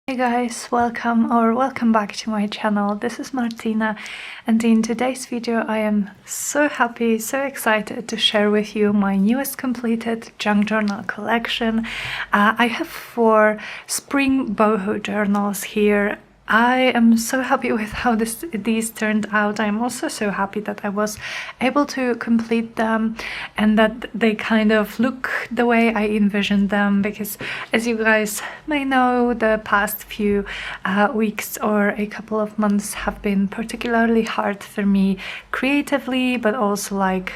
Hey guys, welcome back to my channel. This is Martyna, and in today's video I am so happy, so excited to share with you my newest completed junk journal collection. I have 4 Spring Boho journals here. I am so happy with how these turned out. I'm also so happy that I was able to complete them and that they kind of look the way I envisioned them, because as you guys may know, the past few weeks or a couple of months have been particularly hard for me creatively, but also like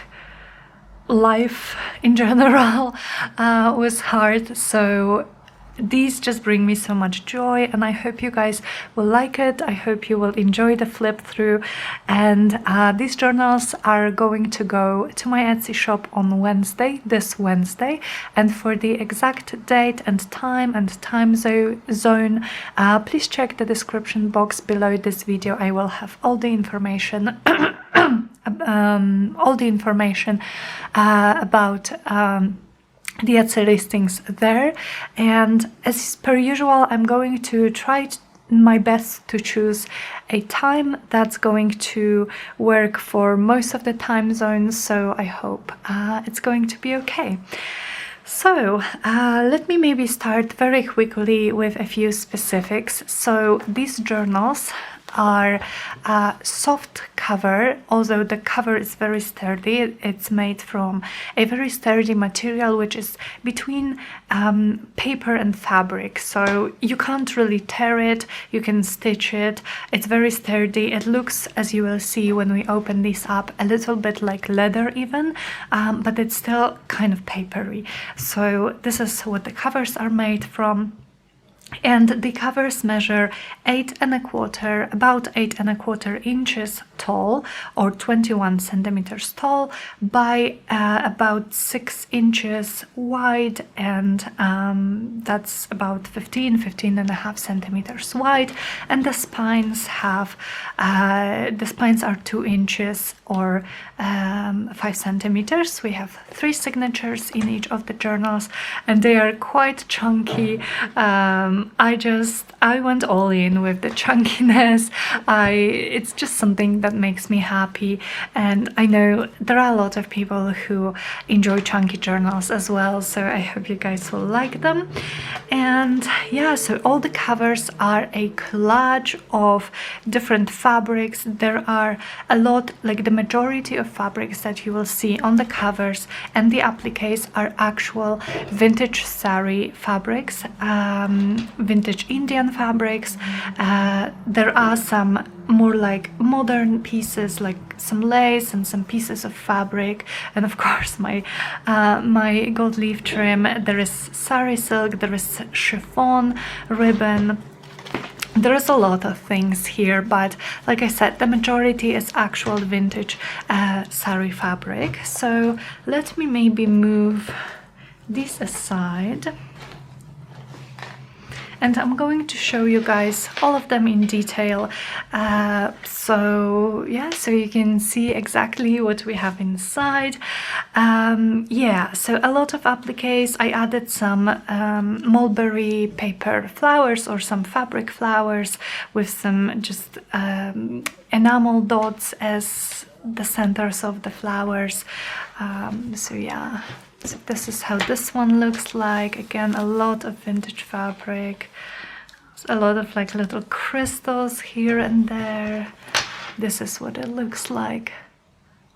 life in general was hard. So these just bring me so much joy, and I hope you guys will like it. I hope you will enjoy the flip through. And these journals are going to go to my Etsy shop on Wednesday, this Wednesday. And for the exact date and time zone, please check the description box below this video. I will have all the information about the Etsy listings there. And as per usual, I'm going to try my best to choose a time that's going to work for most of the time zones, so I hope it's going to be okay. So let me maybe start very quickly with a few specifics. So these journals are soft cover, although the cover is very sturdy. It's made from a very sturdy material which is between paper and fabric, so you can't really tear it, you can stitch it. It's very sturdy. It looks, as you will see when we open this up, a little bit like leather even, but it's still kind of papery. So this is what the covers are made from. And the covers measure about 8¼ inches tall, or 21 centimeters tall, by about 6 inches wide, and that's about 15.5 centimeters wide. And the spines are 2 inches or 5 centimeters. We have 3 signatures in each of the journals, and they are quite chunky. I went all in with the chunkiness. It's just something that makes me happy, and I know there are a lot of people who enjoy chunky journals as well, so I hope you guys will like them. And yeah, so all the covers are a collage of different fabrics. There are a lot, like the majority of fabrics that you will see on the covers and the appliques are actual vintage sari fabrics, vintage Indian fabrics. There are some more like modern pieces, like some lace and some pieces of fabric, and of course my gold leaf trim. There is sari silk, there is chiffon, ribbon. There is a lot of things here, but like I said, the majority is actual vintage sari fabric. So let me maybe move this aside, and I'm going to show you guys all of them in detail. So yeah, so you can see exactly what we have inside. Yeah, so a lot of appliques. I added some mulberry paper flowers or some fabric flowers with some just enamel dots as the centers of the flowers. So yeah. So this is how this one looks like. Again, a lot of vintage fabric, a lot of like little crystals here and there. This is what it looks like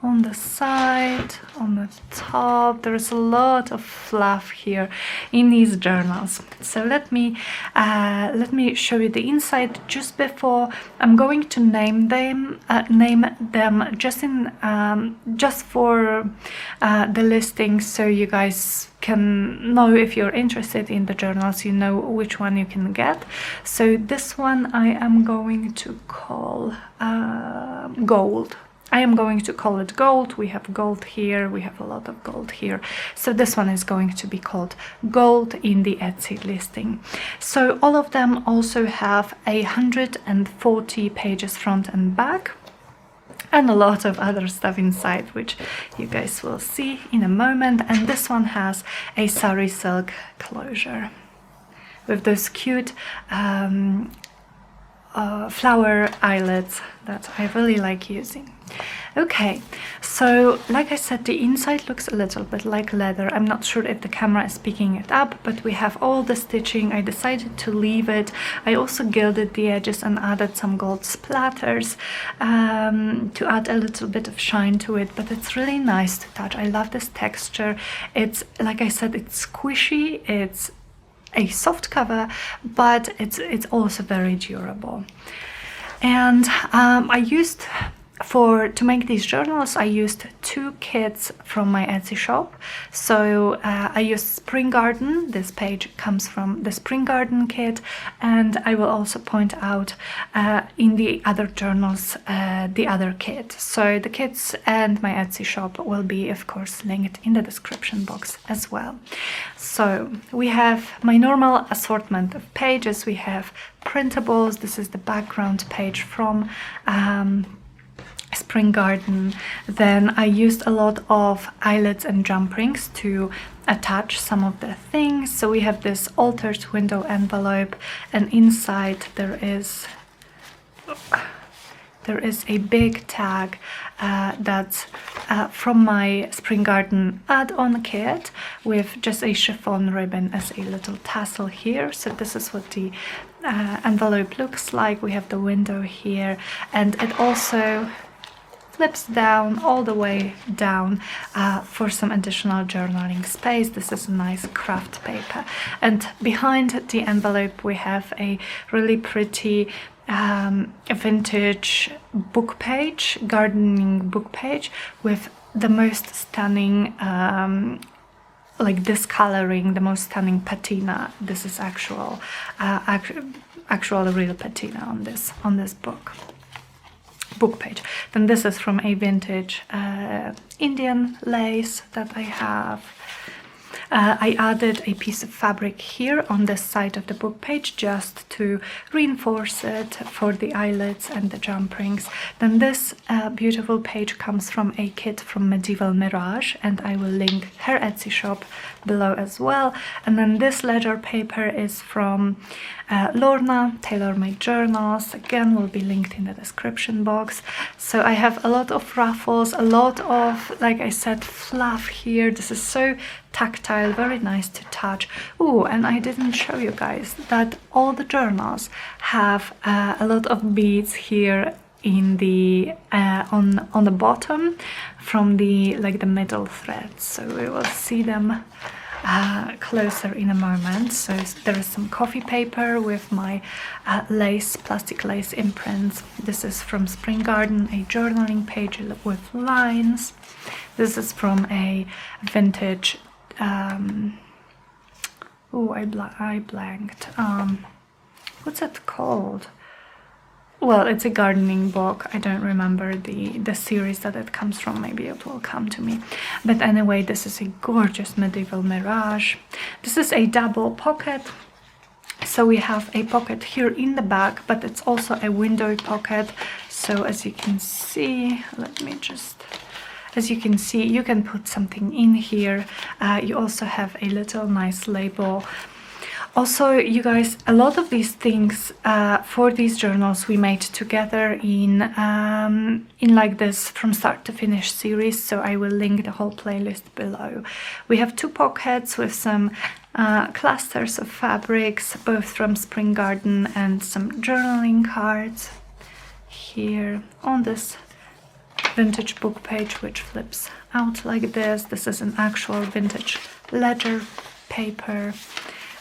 on the side, on the top. There's a lot of fluff here in these journals. So let me show you the inside. Just before, I'm going to name them just for the listing, so you guys can know if you're interested in the journals, you know which one you can get. So this one I am going to call gold. I am going to call it gold. We have gold here, we have a lot of gold here. So this one is going to be called gold in the Etsy listing. So all of them also have 140 pages front and back, and a lot of other stuff inside, which you guys will see in a moment. And this one has a sari silk closure. with those cute flower eyelets that I really like using. Okay, so like I said, the inside looks a little bit like leather. I'm not sure if the camera is picking it up, but we have all the stitching. I decided to leave it. I also gilded the edges and added some gold splatters to add a little bit of shine to it, but it's really nice to touch. I love this texture. It's, like I said, it's squishy, it's a soft cover, but it's also very durable. And I used to make these journals, I used 2 kits from my Etsy shop. So I used Spring Garden. This page comes from the Spring Garden kit, and I will also point out in the other journals the other kit. So the kits and my Etsy shop will be, of course, linked in the description box as well. So we have my normal assortment of pages. We have printables. This is the background page from Spring Garden. Then I used a lot of eyelets and jump rings to attach some of the things. So we have this altered window envelope, and inside there is a big tag that's from my Spring Garden add-on kit with just a chiffon ribbon as a little tassel here. So this is what the envelope looks like. We have the window here, and it also flips down all the way down for some additional journaling space. This is a nice craft paper, and behind the envelope we have a really pretty vintage book page, gardening book page with the most stunning like discoloring, the most stunning patina. This is actual real patina on this book page. Then this is from a vintage Indian lace that I have. I added a piece of fabric here on this side of the book page just to reinforce it for the eyelets and the jump rings. Then this beautiful page comes from a kit from Medieval Mirage, and I will link her Etsy shop below as well. And then this ledger paper is from Lorna Tailor-Made Journals. Again, will be linked in the description box. So I have a lot of ruffles, a lot of, like I said, fluff here. This is so tactile, very nice to touch. Oh, and I didn't show you guys that all the journals have a lot of beads here in the on the bottom from the middle threads. So we will see them closer in a moment. So there is some coffee paper with my plastic lace imprints. This is from Spring Garden, a journaling page with lines. This is from a vintage I blanked. What's it called? Well, it's a gardening book. I don't remember the series that it comes from. Maybe it will come to me. But anyway, this is a gorgeous Medieval Mirage. This is a double pocket. So we have a pocket here in the back, but it's also a window pocket. So as you can see, as you can see, you can put something in here. You also have a little nice label. Also, you guys, a lot of these things for these journals we made together in like this from start to finish series. So I will link the whole playlist below. We have 2 pockets with some clusters of fabrics, both from Spring Garden, and some journaling cards here on this vintage book page, which flips out like this. This is an actual vintage ledger paper.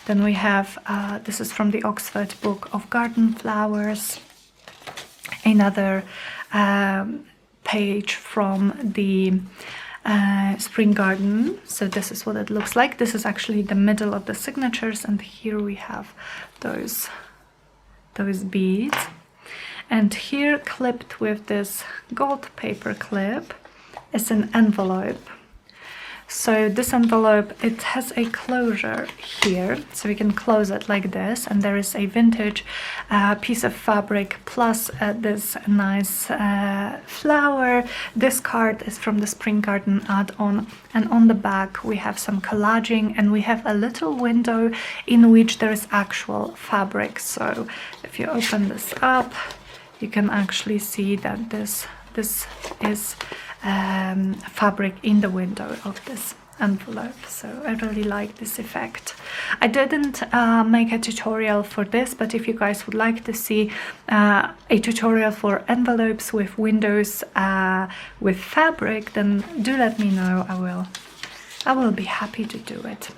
Then we have, this is from the Oxford Book of Garden Flowers, another page from the Spring Garden. So this is what it looks like. This is actually the middle of the signatures, and here we have those beads. And here, clipped with this gold paper clip, is an envelope. So this envelope, it has a closure here, so we can close it like this, and there is a vintage piece of fabric plus this nice flower. This card is from the Spring Garden add-on, and on the back we have some collaging, and we have a little window in which there is actual fabric. So if you open this up, you can actually see that this is fabric in the window of this envelope. So I really like this effect. I didn't make a tutorial for this, but if you guys would like to see a tutorial for envelopes with windows with fabric, then do let me know. I will be happy to do it.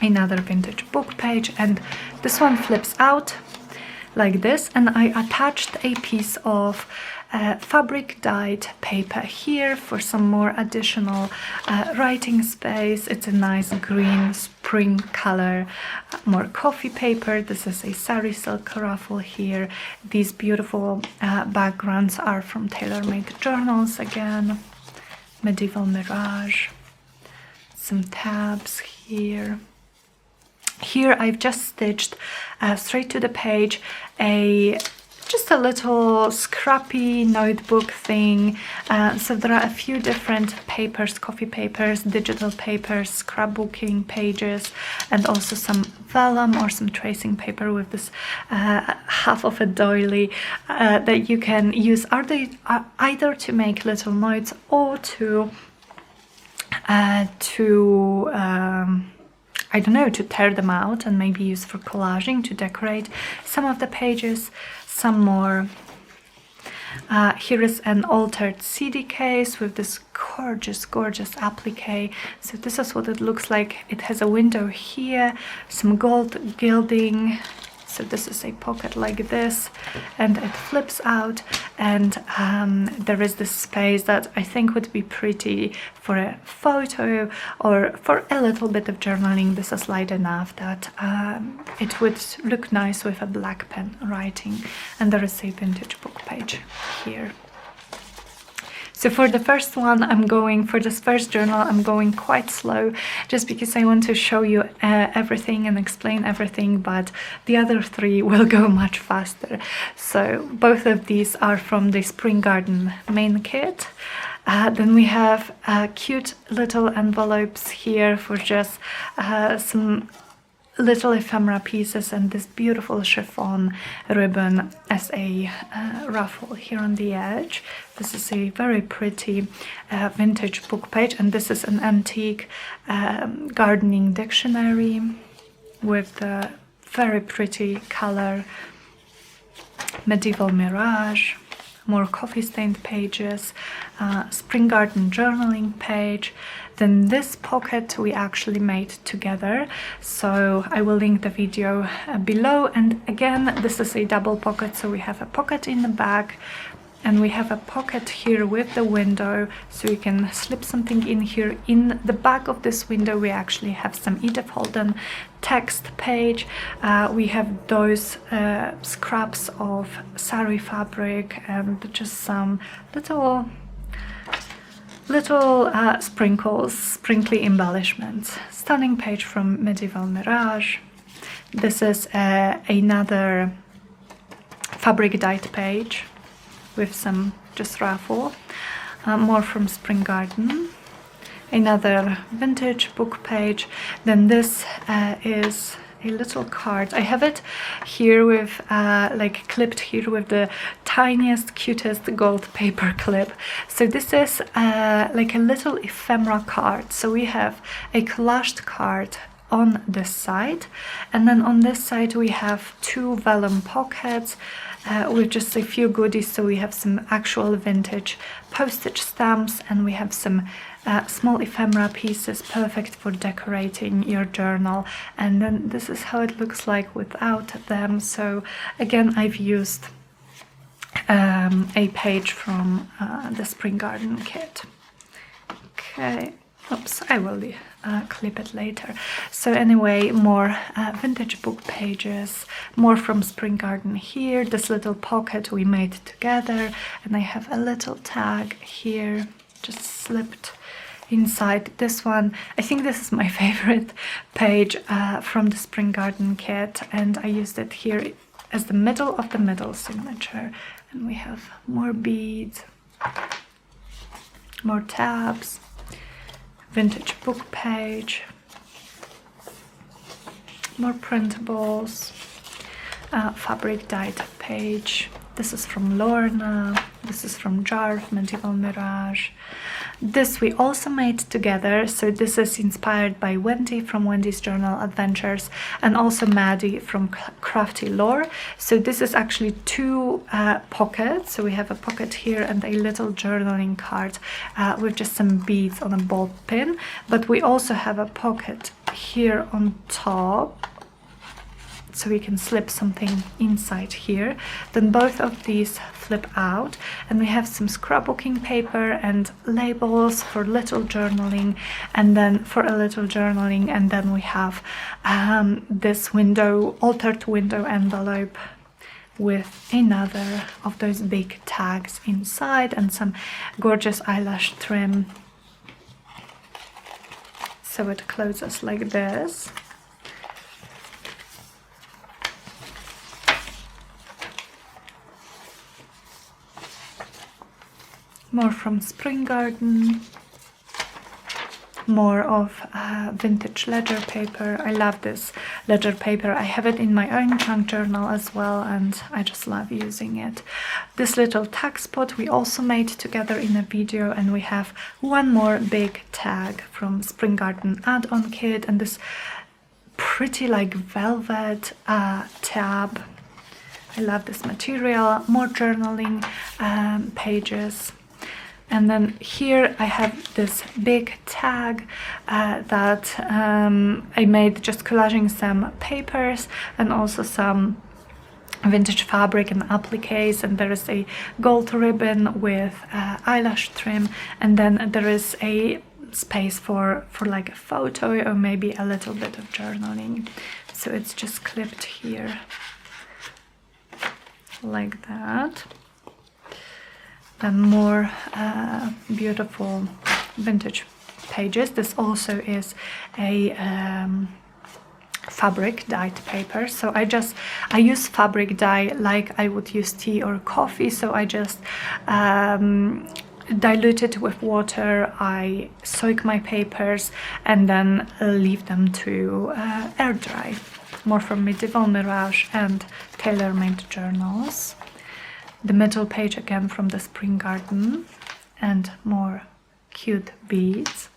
Another vintage book page, and this one flips out like this, and I attached a piece of fabric dyed paper here for some more additional writing space. It's a nice green spring color, more coffee paper. This is a sari silk ruffle here. These beautiful backgrounds are from tailor-made journals again. Medieval Mirage, some tabs here. Here I've just stitched straight to the page just a little scrappy notebook thing. So there are a few different papers, coffee papers, digital papers, scrapbooking pages, and also some vellum or some tracing paper with this half of a doily that you can use either to make little notes or to I don't know, to tear them out and maybe use for collaging to decorate some of the pages. Some more. Here is an altered CD case with this gorgeous applique. So this is what it looks like. It has a window here, some gold gilding. So this is a pocket like this, and it flips out, and there is this space that I think would be pretty for a photo or for a little bit of journaling. This is light enough that it would look nice with a black pen writing, and there is a vintage book page here. So for the first one, for this first journal, I'm going quite slow just because I want to show you everything and explain everything, but the other three will go much faster. So both of these are from the Spring Garden main kit. Then we have cute little envelopes here for just some little ephemera pieces, and this beautiful chiffon ribbon as a ruffle here on the edge. This is a very pretty vintage book page, and this is an antique gardening dictionary with the very pretty color. Medieval Mirage, more coffee stained pages, Spring Garden journaling page. Then this pocket we actually made together, so I will link the video below. And again, this is a double pocket, so we have a pocket in the back and we have a pocket here with the window, so you can slip something in here. In the back of this window we actually have some Edith Holden text page. We have those scraps of sari fabric and just some little sprinkly embellishments. Stunning page from Medieval Mirage. This is another fabric dyed page with some just ruffle. More from Spring Garden. Another vintage book page. Then this is a little card. I have it here with like clipped here with the tiniest, cutest gold paper clip. So this is like a little ephemera card. So we have a collaged card on this side, and then on this side we have two vellum pockets with just a few goodies. So we have some actual vintage postage stamps, and we have some small ephemera pieces, perfect for decorating your journal. And then this is how it looks like without them. So again, I've used a page from the Spring Garden kit. Okay, oops, I will clip it later. So anyway, more vintage book pages, more from Spring Garden here. This little pocket we made together, and I have a little tag here just slipped inside this one. I think this is my favorite page from the Spring Garden kit, and I used it here as the middle of the middle signature. And we have more beads, more tabs, vintage book page, more printables, fabric dyed page. This is from Lorna, this is from Jarf, Medieval Mirage. This we also made together, so this is inspired by Wendy from Wendy's Journal Adventures, and also Maddie from Crafty Lore. So this is actually two pockets, so we have a pocket here and a little journaling card with just some beads on a ball pin, but we also have a pocket here on top, so we can slip something inside here. Then both of these flip out, and we have some scrapbooking paper and labels for little journaling, and then for a little journaling, and then we have this altered window envelope with another of those big tags inside and some gorgeous eyelash trim. So it closes like this. More from Spring Garden, more of vintage ledger paper. I love this ledger paper. I have it in my own junk journal as well, and I just love using it. This little tag spot we also made together in a video, and we have one more big tag from Spring Garden add-on kit, and this pretty like velvet tab. I love this material. More journaling pages. And then here I have this big tag that I made just collaging some papers and also some vintage fabric and appliques, and there is a gold ribbon with eyelash trim, and then there is a space for like a photo or maybe a little bit of journaling. So it's just clipped here like that. And more beautiful vintage pages. This also is a fabric dyed paper, so I use fabric dye like I would use tea or coffee. So I just dilute it with water, I soak my papers, and then leave them to air dry. More from Medieval Mirage and tailor-made journals. The middle page again from the Spring Garden, and more cute beads.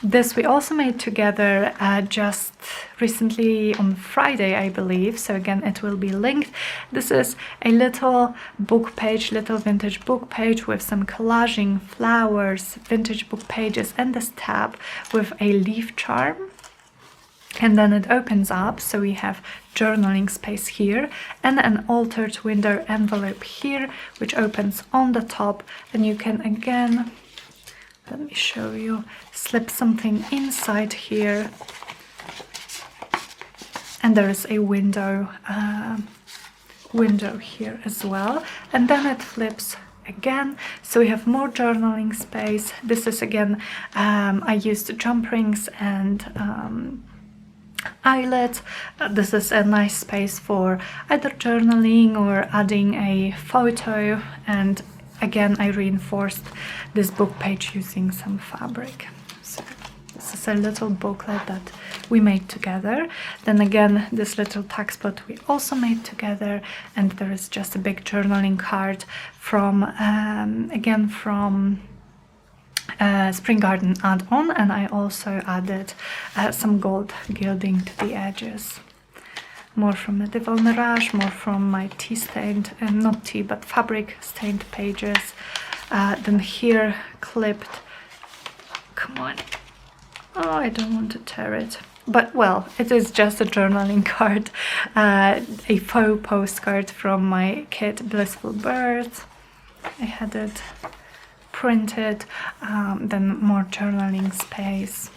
This we also made together just recently on Friday, I believe, so again it will be linked. This is a little book page, little vintage book page with some collaging, flowers, vintage book pages, and this tab with a leaf charm. And then it opens up, so we have journaling space here and an altered window envelope here, which opens on the top, and you can again, let me show you, slip something inside here, and there is a window here as well, and then it flips again, so we have more journaling space. This is again, I used jump rings and eyelets. This is a nice space for either journaling or adding a photo, and again I reinforced this book page using some fabric. So this is a little booklet that we made together. Then again, this little tag spot we also made together, and there is just a big journaling card from again from Spring Garden add-on, and I also added some gold gilding to the edges. More from Medieval Mirage, more from my tea stained, not tea but fabric stained pages. Then here clipped, come on, oh I don't want to tear it, but well, it is just a journaling card, a faux postcard from my kit Blissful Birds. I had it printed, then more journaling space.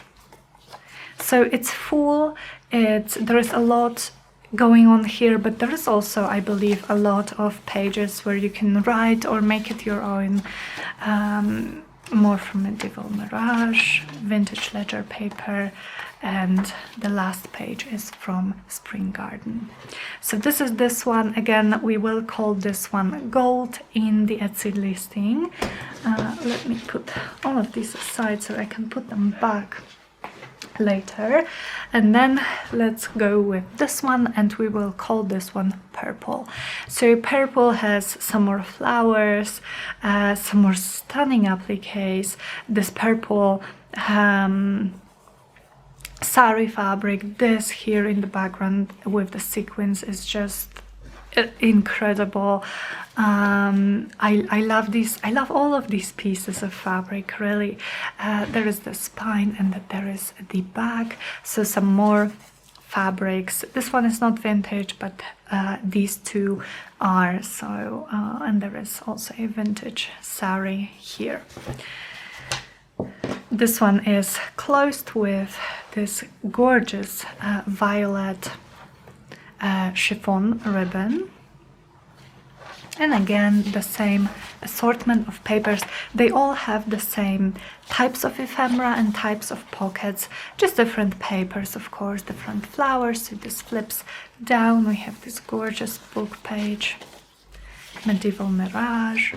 So it's full, there is a lot going on here, but there is also, I believe, a lot of pages where you can write or make it your own. more from Medieval Mirage, vintage ledger paper, and the last page is from Spring Garden. So this is this one. Again, we will call this one gold in the Etsy listing. Let me put all of these aside so I can put them back later. And then let's go with this one, and we will call this one purple. So purple has some more flowers, some more stunning appliques. This purple sari fabric, this here in the background with the sequins is just incredible. I love these. I love all of these pieces of fabric, really. There is the spine and there is the back, so some more fabrics. This one is not vintage, but these two are. So and there is also a vintage sari here. This one is closed with this gorgeous violet chiffon ribbon, and again the same assortment of papers. They all have the same types of ephemera and types of pockets, just different papers, of course, different flowers. So this flips down, we have this gorgeous book page, Medieval Mirage.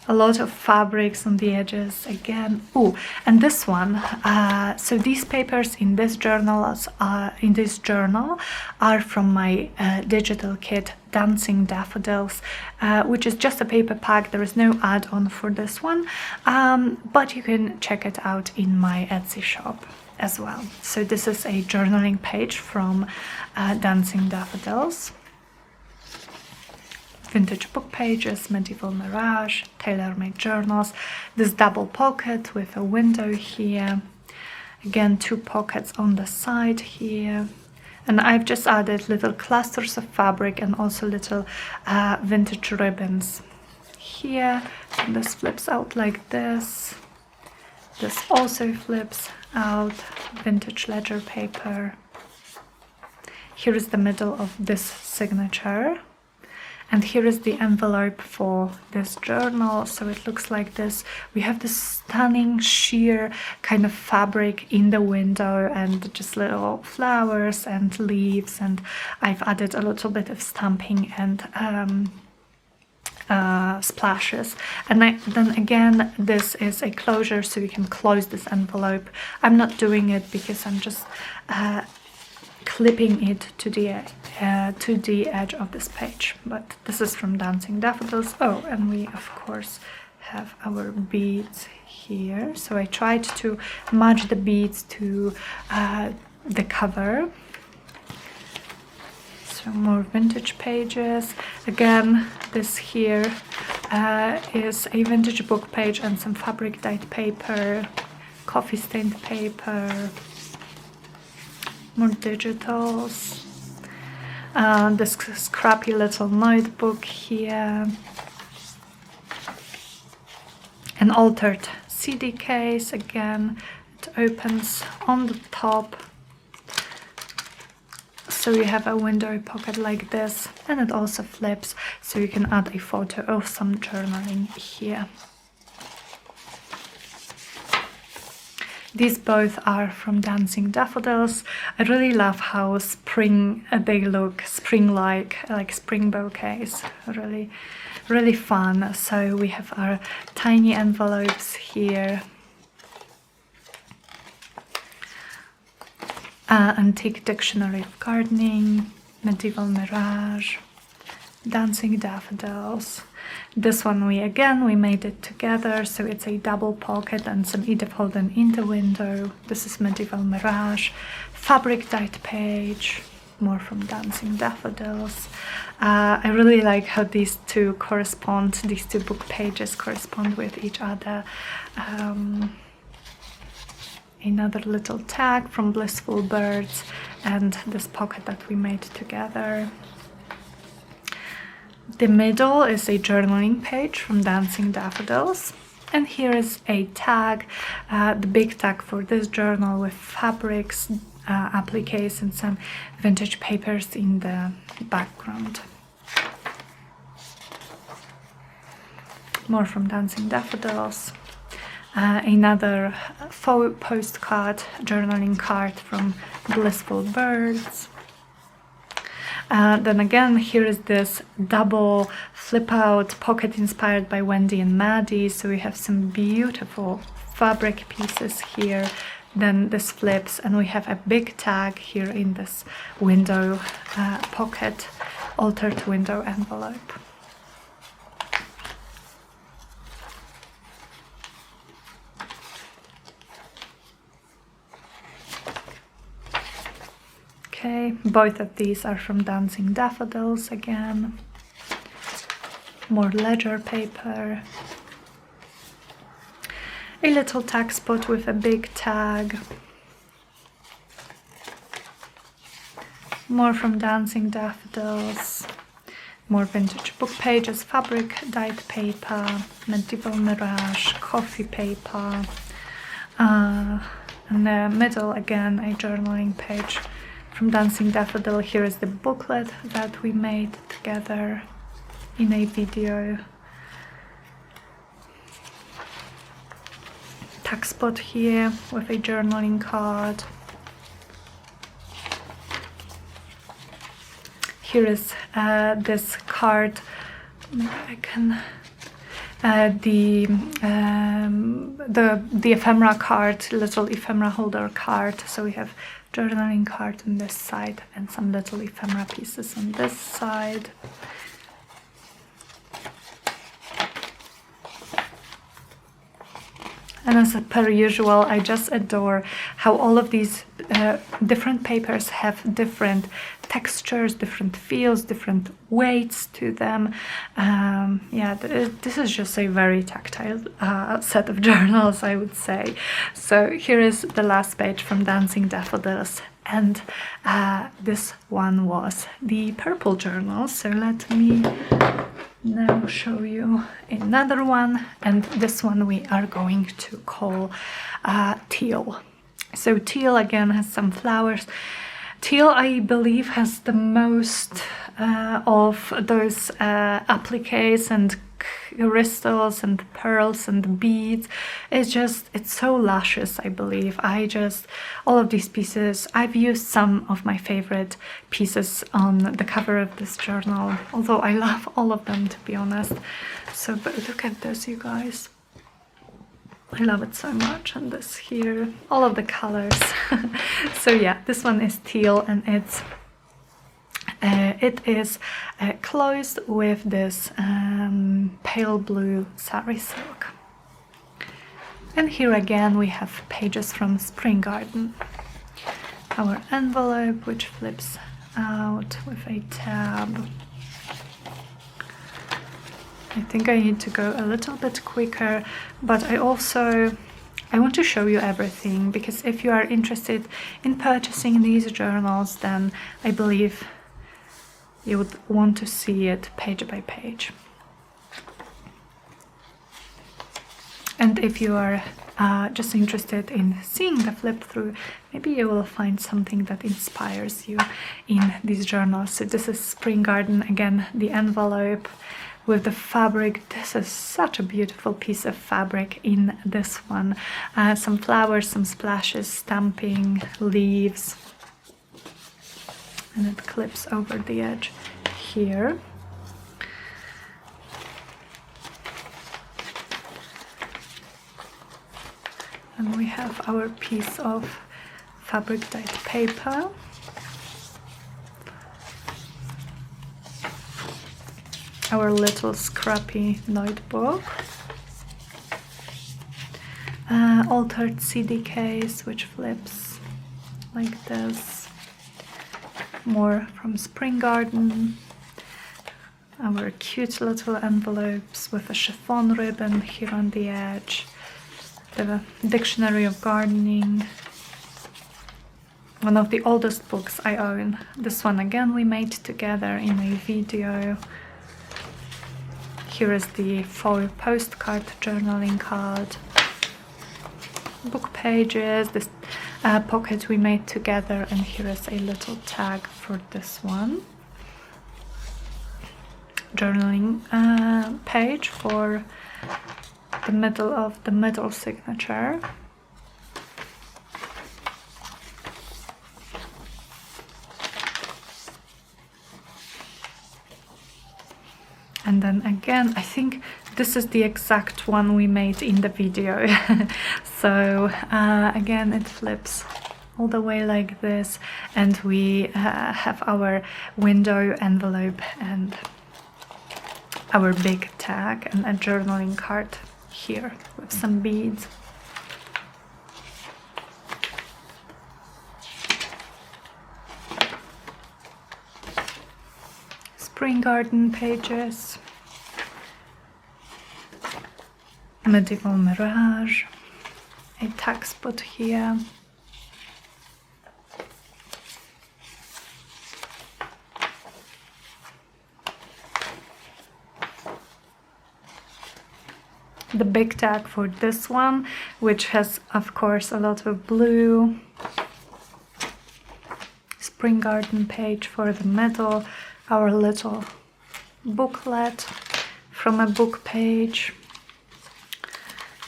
A lot of fabrics on the edges again. Oh, and this one. So these papers in this journal are from my digital kit, Dancing Daffodils, which is just a paper pack. There is no add-on for this one, but you can check it out in my Etsy shop as well. So this is a journaling page from Dancing Daffodils. Vintage book pages, Medieval Mirage, tailor-made journals, this double pocket with a window here, again 2 pockets on the side here, and I've just added little clusters of fabric and also little vintage ribbons here. And this flips out like this. This also flips out, vintage ledger paper. Here is the middle of this signature. And here is the envelope for this journal. So it looks like this. We have this stunning sheer kind of fabric in the window and just little flowers and leaves. And I've added a little bit of stamping and splashes. And then again, this is a closure, so you can close this envelope. I'm not doing it because I'm just clipping it to the edge of this page. But this is from Dancing Daffodils. Oh, and we of course have our beads here. So I tried to match the beads to the cover. So more vintage pages. Again, this here is a vintage book page and some fabric dyed paper, coffee stained paper, more digitals, this scrappy little notebook here, an altered CD case. Again, it opens on the top, so you have a window pocket like this, and it also flips, so you can add a photo of some journaling here. These both are from Dancing Daffodils. I really love how spring they look, spring-like, like spring bouquets. Really, really fun. So we have our tiny envelopes here. Antique Dictionary of Gardening, Medieval Mirage, Dancing Daffodils. This one we made it together, so it's a double pocket and some Edith Holden in the window. This is Medieval Mirage, fabric dyed page, more from Dancing Daffodils. I really like how these two correspond, these two book pages correspond with each other. Another little tag from Blissful Birds, and this pocket that we made together. The middle is a journaling page from Dancing Daffodils, and here is a tag, the big tag for this journal with fabrics, appliques and some vintage papers in the background. more from Dancing Daffodils. Another faux postcard, journaling card from Blissful Birds. Then again, here is this double flip out pocket inspired by Wendy and Maddie. So we have some beautiful fabric pieces here. Then this flips, and we have a big tag here in this window pocket, altered window envelope. Okay, both of these are from Dancing Daffodils again. More ledger paper. A little tag spot with a big tag. More from Dancing Daffodils. More vintage book pages, fabric dyed paper, medieval mirage, coffee paper. In the middle again, a journaling page from Dancing Daffodil. Here is the booklet that we made together in a video. Tag spot here with a journaling card. Here is this card. I can the ephemera card, little ephemera holder card. So we have journaling card on this side and some little ephemera pieces on this side. And as per usual, I just adore how all of these different papers have different textures, different feels, different weights to them. Yeah, this is just a very tactile set of journals, I would say. So here is the last page from Dancing Daffodils, and this one was the purple journal. So let me now show you another one, and this one we are going to call Teal. So Teal again has some flowers. Teal, I believe, has the most of those appliques and crystals and pearls and beads. It's so luscious, I believe. All of these pieces, I've used some of my favorite pieces on the cover of this journal, although I love all of them, to be honest. So, but look at this, you guys. I love it so much. And this here, all of the colors. So yeah, this one is Teal, and it is closed with this pale blue sari silk. And here again we have pages from Spring Garden. Our envelope, which flips out with a tab. I think I need to go a little bit quicker, but I want to show you everything, because if you are interested in purchasing these journals, then I believe you would want to see it page by page. And if you are just interested in seeing the flip through, maybe you will find something that inspires you in these journals. So this is Spring Garden, again, the envelope with the fabric. This is such a beautiful piece of fabric in this one. Some flowers, some splashes, stamping, leaves. And it clips over the edge here. And we have our piece of fabric dyed paper. Our little scrappy notebook. Altered CD case, which flips like this. More from Spring Garden. Our cute little envelopes with a chiffon ribbon here on the edge. The Dictionary of Gardening. One of the oldest books I own. This one again we made together in a video. Here is the faux postcard journaling card. Book pages, this pocket we made together, and here is a little tag for this one. journaling page for the middle of the middle signature. And then again, I think this is the exact one we made in the video. So again, it flips all the way like this, and we have our window envelope and our big tag and a journaling card here with some beads. Spring garden pages, medieval mirage, a tag spot here, the big tag for this one, which has of course a lot of blue, spring garden page for the middle, our little booklet from a book page,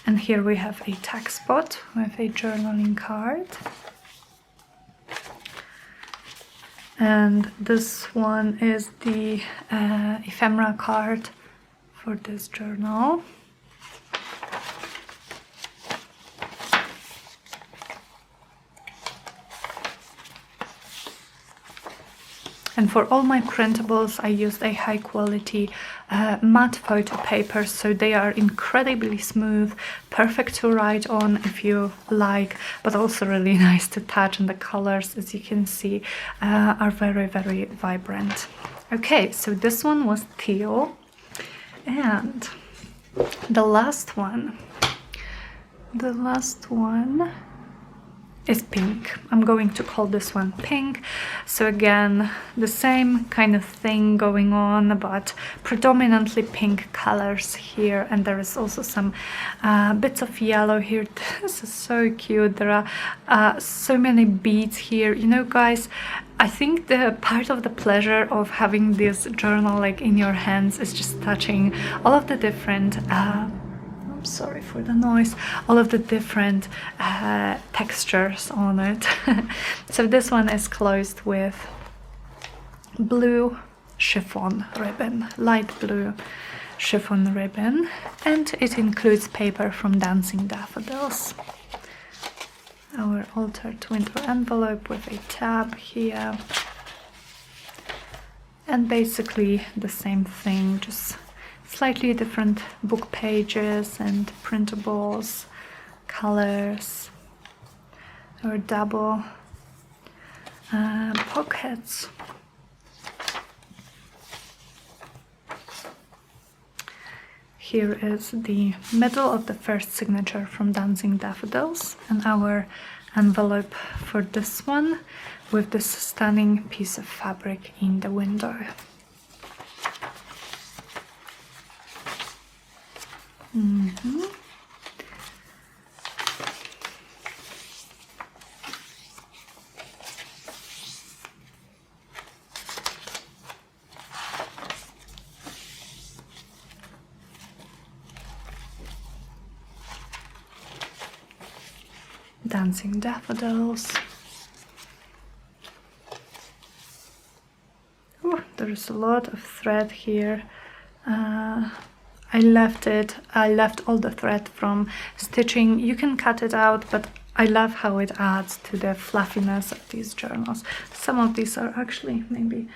and here we have a tag spot with a journaling card, and this one is the ephemera card for this journal. And for all my printables, I used a high quality matte photo paper, so they are incredibly smooth, perfect to write on if you like, but also really nice to touch, and the colors, as you can see, are very, very vibrant. Okay, so this one was teal, and the last one is pink. I'm going to call this one pink. So again, the same kind of thing going on, but predominantly pink colors here, and there is also some bits of yellow here. This is so cute. There are so many beads here. You know, guys, I think the part of the pleasure of having this journal like in your hands is just touching all of the different sorry for the noise, all of the different textures on it. So this one is closed with blue chiffon ribbon, light blue chiffon ribbon, and it includes paper from Dancing Daffodils. Our altered winter envelope with a tab here, and basically the same thing, just slightly different book pages and printables, colors, or double pockets. Here is the middle of the first signature from Dancing Daffodils, and our envelope for this one with this stunning piece of fabric in the window. Dancing Daffodils. Oh, there's a lot of thread here. I left all the thread from stitching. You can cut it out, but I love how it adds to the fluffiness of these journals. Some of these are actually maybe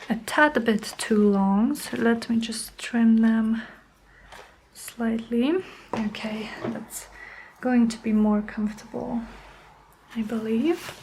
a tad bit too long, so let me just trim them slightly. Okay, that's going to be more comfortable, I believe.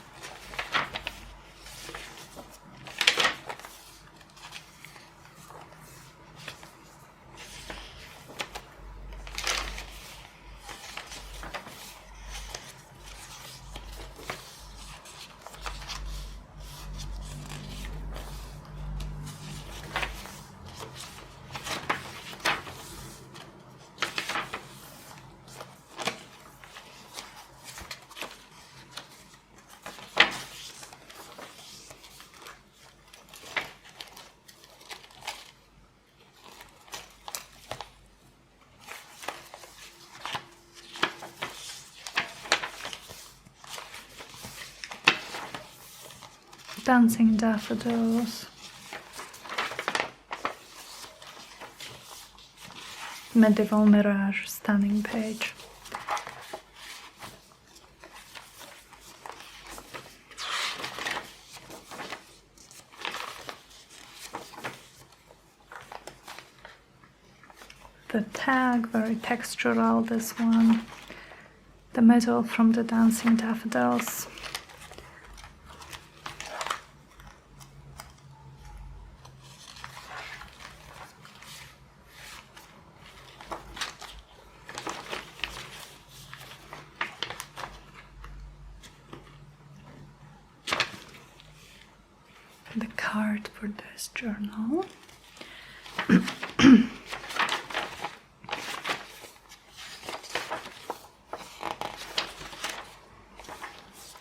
Dancing Daffodils. Medieval Mirage, stunning page. The tag, very textural, this one. The metal from the Dancing Daffodils. The card for this journal.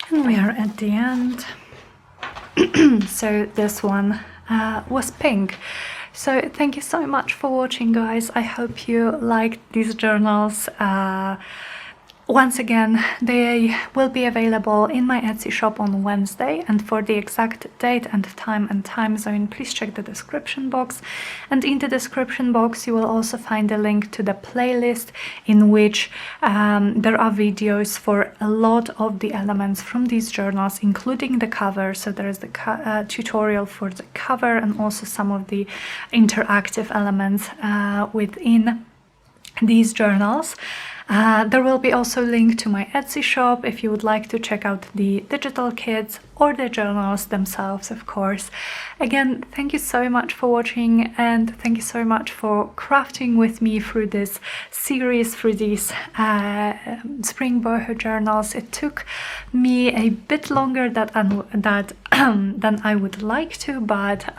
And we are at the end. So this one was pink. So thank you so much for watching, guys. I hope you liked these journals. Once again, they will be available in my Etsy shop on Wednesday, and for the exact date and time zone, please check the description box. And in the description box you will also find a link to the playlist in which there are videos for a lot of the elements from these journals, including the cover. So there is the tutorial for the cover and also some of the interactive elements within these journals. There will be also a link to my Etsy shop if you would like to check out the digital kits or the journals themselves, of course. Again, thank you so much for watching, and thank you so much for crafting with me through this series, through these Spring Boho journals. It took me a bit longer than I would like to, but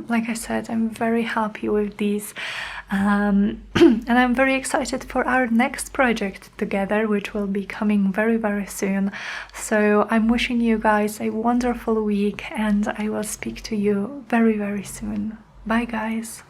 like I said, I'm very happy with these. And I'm very excited for our next project together, which will be coming very, very soon. So I'm wishing you guys a wonderful week, and I will speak to you very, very soon. Bye, guys.